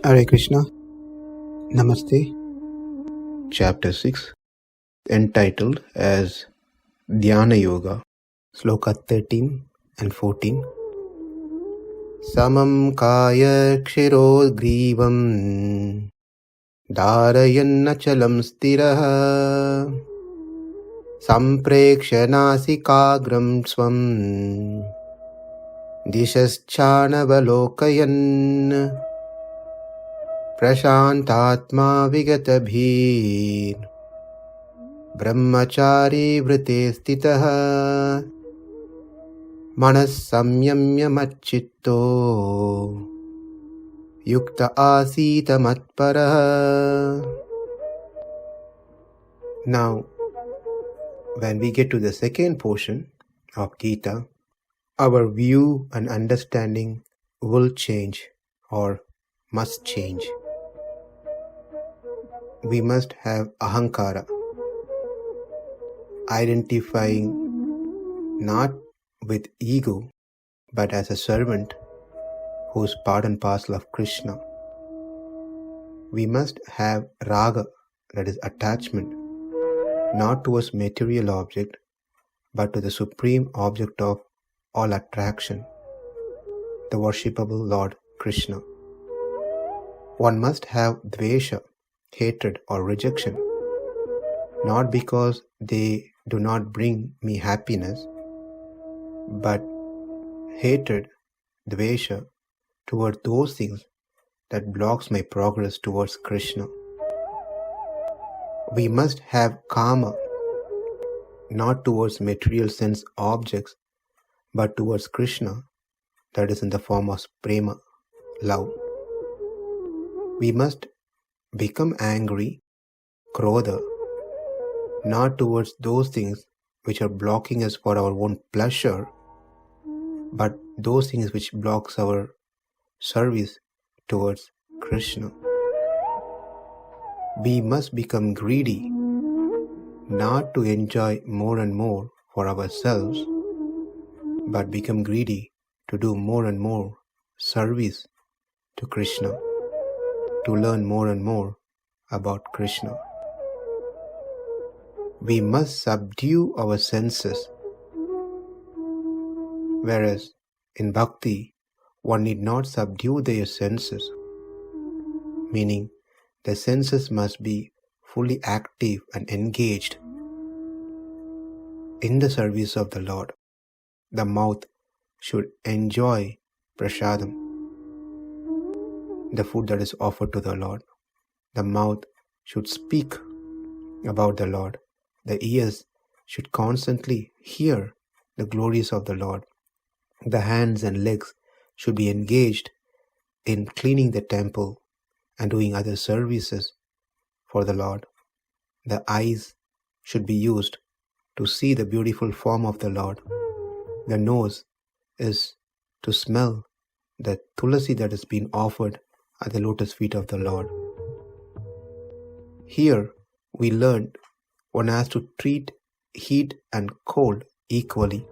Hare Krishna. Namaste. Chapter 6, entitled as Dhyana Yoga, Sloka 13 and 14. Samaṁ kāya-śiro-grīvaṁ dhārayann acalaṁ sthiraḥ samprekṣya nāsikāgraṁ svaṁ diśaś cānavalokayan praśāntātmā vigata-bhīr brahmacāri-vrate sthitaḥ manaḥ saṁyamya mac-citto yukta āsīta mat-paraḥ. Now, when we get to the second portion of Gita, our view and understanding will change or must change. We must have ahankara, identifying not with ego but as a servant who is part and parcel of Krishna. We must have raga, that is attachment, not towards material object but to the supreme object of all attraction, the worshipable Lord Krishna. One must have dvesha, hatred or rejection, not because they do not bring me happiness, but hatred, dvesha, toward those things that blocks my progress towards Krishna. We must have kama, not towards material sense objects, but towards Krishna, that is in the form of prema, love. We must become angry, krodha, not towards those things which are blocking us for our own pleasure, but those things which blocks our service towards Krishna. We must become greedy, not to enjoy more and more for ourselves, but become greedy to do more and more service to Krishna, to learn more and more about Krishna. We must subdue our senses, whereas in bhakti, one need not subdue their senses, meaning the senses must be fully active and engaged in the service of the Lord. The mouth should enjoy praśādam, the food that is offered to the Lord. The mouth should speak about the Lord. The ears should constantly hear the glories of the Lord. The hands and legs should be engaged in cleaning the temple and doing other services for the Lord. The eyes should be used to see the beautiful form of the Lord. The nose is to smell the tulasi that has been offered at the lotus feet of the Lord. Here we learned one has to treat heat and cold equally.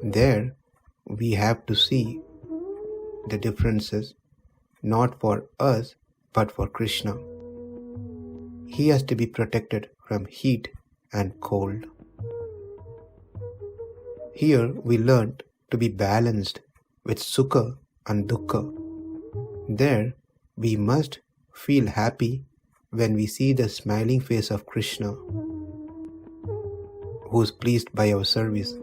There we have to see the differences not for us but for Krishna. He has to be protected from heat and cold. Here we learned to be balanced with sukha and dukkha. There we must feel happy when we see the smiling face of Krishna, who is pleased by our service,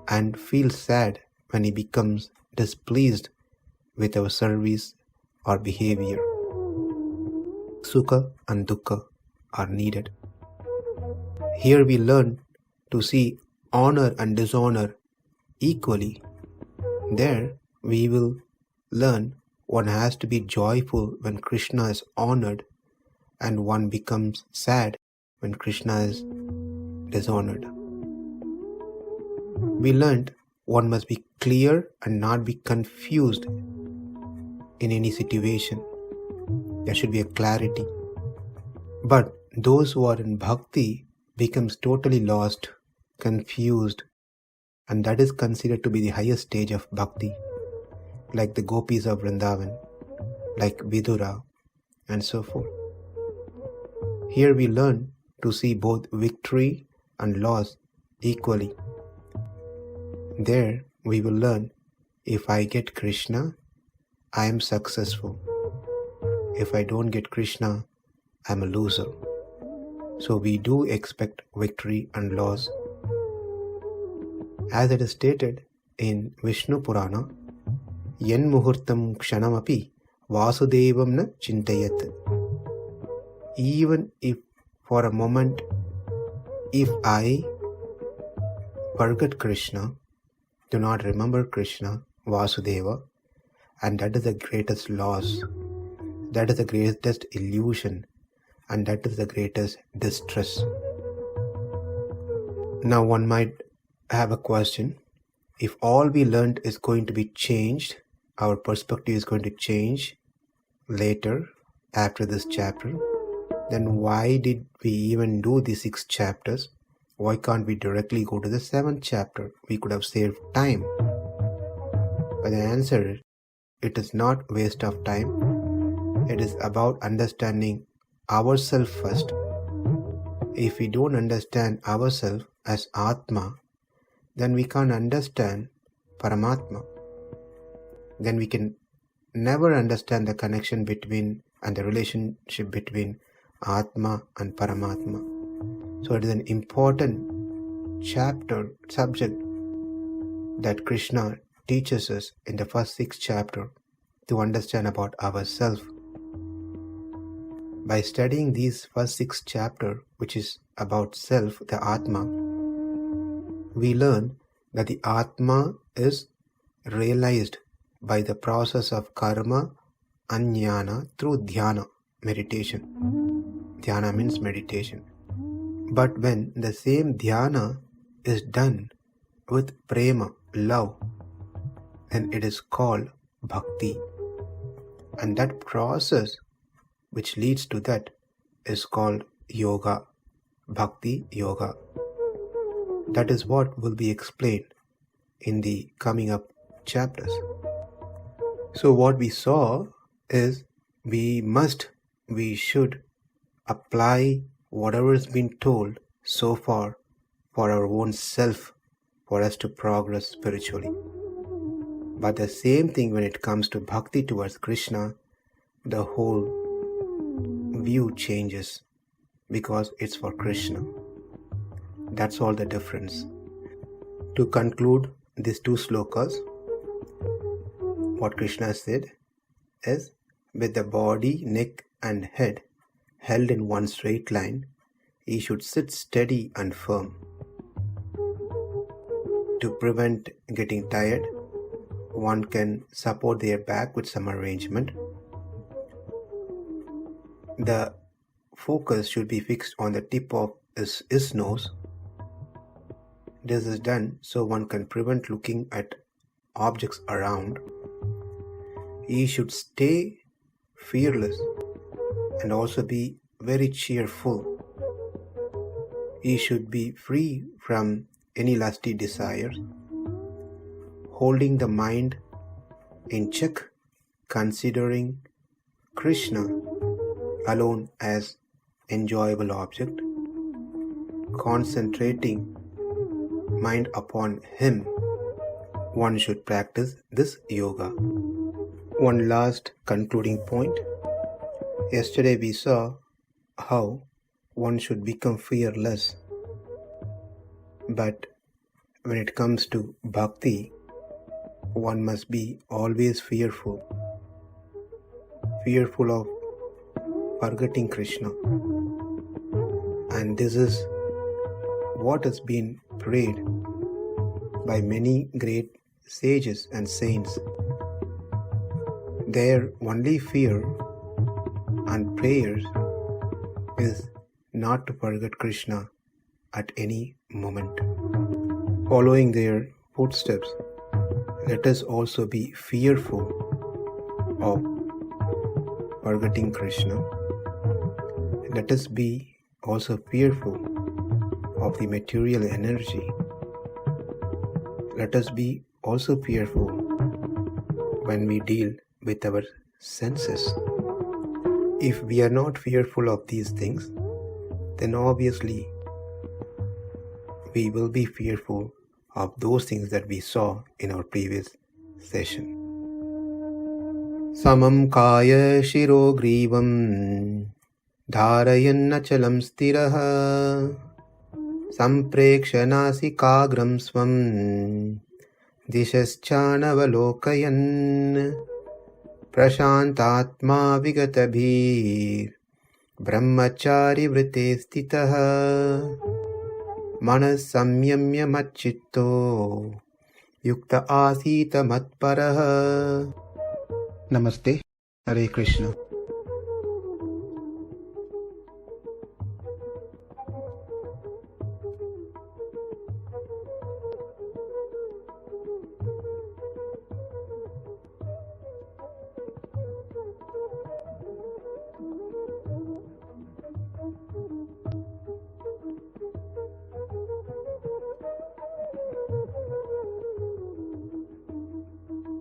and feel sad when he becomes displeased with our service or behavior. Sukha and dukkha are needed. Here we learn to see honor and dishonor equally. There we will learn one has to be joyful when Krishna is honored and one becomes sad when Krishna is dishonored. We learned one must be clear and not be confused in any situation. There should be a clarity. But those who are in bhakti becomes totally lost, confused, and that is considered to be the highest stage of bhakti. Like the gopis of Vrindavan, like Vidura and so forth. Here we learn to see both victory and loss equally. There we will learn, if I get Krishna, I am successful. If I don't get Krishna, I am a loser. So we do expect victory and loss. As it is stated in Vishnu Purana, yen muhurtam kshanamapi vasudevam na chintayat. Even if for a moment, if I forget Krishna, do not remember Krishna, Vasudeva, and that is the greatest loss, that is the greatest illusion, and that is the greatest distress. Now one might have a question. If all we learned is going to be changed, our perspective is going to change later after this chapter, then why did we even do the 6 chapters? Why can't we directly go to the 7th chapter? We could have saved time. But the answer is, it is not waste of time. It is about understanding ourselves first. If we don't understand ourselves as Atma, then we can't understand Paramatma. Then we can never understand the connection between and the relationship between Atma and Paramatma. So it is an important subject that Krishna teaches us in the first 6 chapters to understand about ourselves. By studying these first 6 chapters, which is about self, the Atma, we learn that the Atma is realized by the process of karma and jnana through dhyana, meditation. Dhyana means meditation. But when the same dhyana is done with prema, love, then it is called bhakti. And that process which leads to that is called yoga, bhakti yoga. That is what will be explained in the coming up chapters. So what we saw is we should apply whatever has been told so far for our own self, for us to progress spiritually. But the same thing when it comes to bhakti towards Krishna, the whole view changes because it's for Krishna. That's all the difference. To conclude these 2 slokas, what Krishna said is, with the body, neck and head held in one straight line, he should sit steady and firm. To prevent getting tired, one can support their back with some arrangement. The focus should be fixed on the tip of his nose. This is done so one can prevent looking at objects around. He should stay fearless and also be very cheerful. He should be free from any lusty desires, holding the mind in check, considering Krishna alone as enjoyable object, concentrating mind upon him. One should practice this yoga. One last concluding point. Yesterday we saw how one should become fearless. But when it comes to bhakti, one must be always fearful. Fearful of forgetting Krishna. And this is what has been prayed by many great sages and saints. Their only fear and prayers is not to forget Krishna at any moment. Following their footsteps, let us also be fearful of forgetting Krishna. Let us be also fearful of the material energy. Let us be also fearful when we deal with our senses. If we are not fearful of these things, then obviously we will be fearful of those things that we saw in our previous session. Samaṁ kāya-śiro-grīvaṁ dhārayann acalaṁ sthiraḥ samprekṣya nāsikāgraṁ svaṁ diśaś cānavalokayan praśāntātmā vigata-bhīr brahmacāri-vrate sthitaḥ manaḥ saṁyamya mac-citto yukta āsīta mat-paraḥ. Namaste. Hare Krishna.